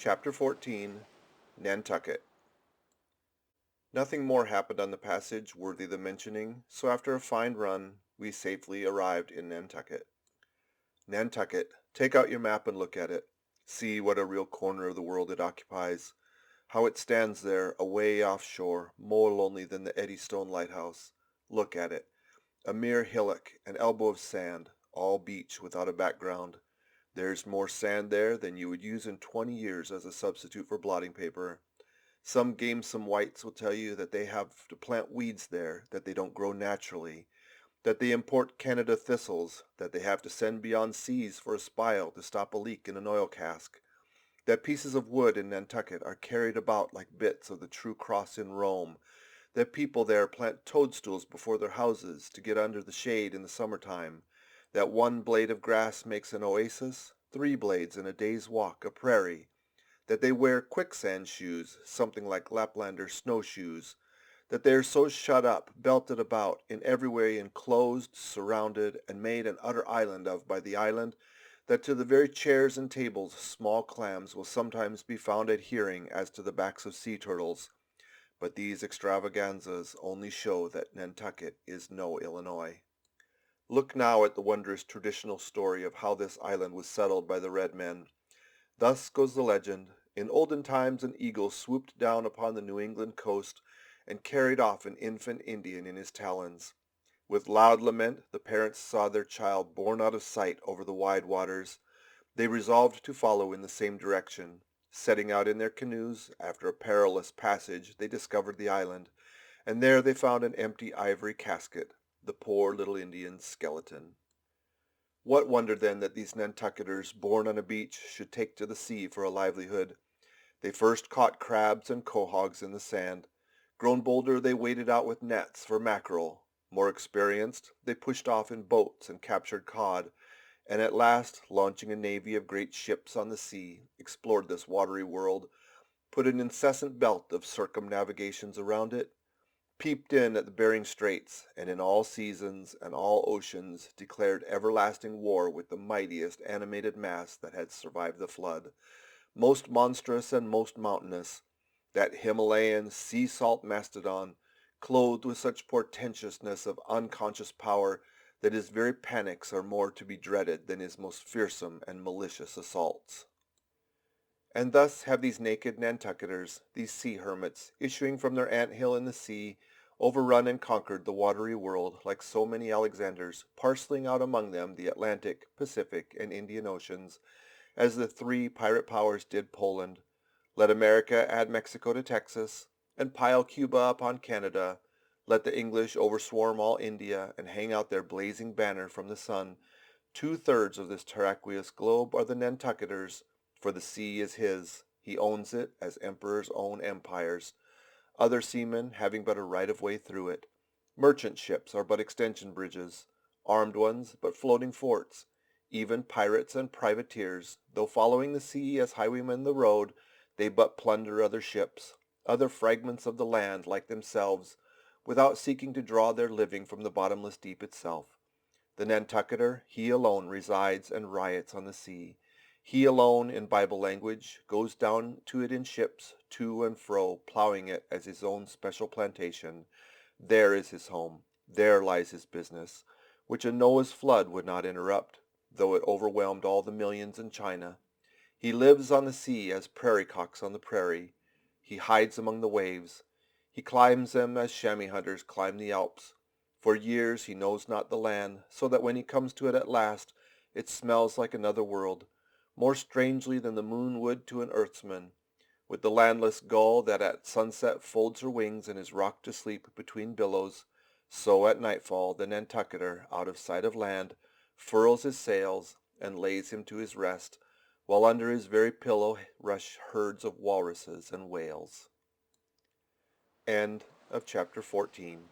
Chapter 14, Nantucket. Nothing more happened on the passage worthy the mentioning, so after a fine run, we safely arrived in Nantucket. Nantucket, take out your map and look at it. See what a real corner of the world it occupies. How it stands there, away offshore, more lonely than the Eddystone Lighthouse. Look at it. A mere hillock, an elbow of sand, all beach without a background. There's more sand there than you would use in 20 years as a substitute for blotting paper. Some gamesome whites will tell you that they have to plant weeds there, that they don't grow naturally, that they import Canada thistles, that they have to send beyond seas for a spile to stop a leak in an oil cask, that pieces of wood in Nantucket are carried about like bits of the true cross in Rome, that people there plant toadstools before their houses to get under the shade in the summertime, that one blade of grass makes an oasis, 3 blades in a day's walk a prairie, that they wear quicksand shoes, something like Laplander snowshoes, that they are so shut up, belted about, in every way enclosed, surrounded, and made an utter island of by the island, that to the very chairs and tables small clams will sometimes be found adhering as to the backs of sea turtles. But these extravaganzas only show that Nantucket is no Illinois. Look now at the wondrous traditional story of how this island was settled by the red men. Thus goes the legend. In olden times an eagle swooped down upon the New England coast and carried off an infant Indian in his talons. With loud lament the parents saw their child borne out of sight over the wide waters. They resolved to follow in the same direction. Setting out in their canoes, after a perilous passage they discovered the island, and there they found an empty ivory casket, the poor little Indian's skeleton. What wonder then that these Nantucketers, born on a beach, should take to the sea for a livelihood? They first caught crabs and quahogs in the sand. Grown bolder, they waded out with nets for mackerel. More experienced, they pushed off in boats and captured cod, and at last, launching a navy of great ships on the sea, explored this watery world, put an incessant belt of circumnavigations around it, peeped in at the Bering Straits, and in all seasons and all oceans declared everlasting war with the mightiest animated mass that had survived the flood, most monstrous and most mountainous, that Himalayan sea-salt mastodon, clothed with such portentousness of unconscious power that his very panics are more to be dreaded than his most fearsome and malicious assaults. And thus have these naked Nantucketers, these sea hermits, issuing from their ant-hill in the sea, overrun and conquered the watery world like so many Alexanders, parceling out among them the Atlantic, Pacific, and Indian Oceans, as the 3 pirate powers did Poland. Let America add Mexico to Texas, and pile Cuba upon Canada. Let the English overswarm all India, and hang out their blazing banner from the sun. 2/3 of this terraqueous globe are the Nantucketers, for the sea is his. He owns it as emperors own empires, other seamen having but a right-of-way through it. Merchant ships are but extension bridges, armed ones but floating forts. Even pirates and privateers, though following the sea as highwaymen the road, they but plunder other ships, other fragments of the land like themselves, without seeking to draw their living from the bottomless deep itself. The Nantucketer, he alone resides and riots on the sea. He alone, in Bible language, goes down to it in ships, to and fro, plowing it as his own special plantation. There is his home. There lies his business, which a Noah's flood would not interrupt, though it overwhelmed all the millions in China. He lives on the sea as prairie cocks on the prairie. He hides among the waves. He climbs them as chamois hunters climb the Alps. For years he knows not the land, so that when he comes to it at last, it smells like another world, more strangely than the moon would to an earthsman. With the landless gull that at sunset folds her wings and is rocked to sleep between billows, so at nightfall the Nantucketer, out of sight of land, furls his sails and lays him to his rest, while under his very pillow rush herds of walruses and whales. End of chapter 14.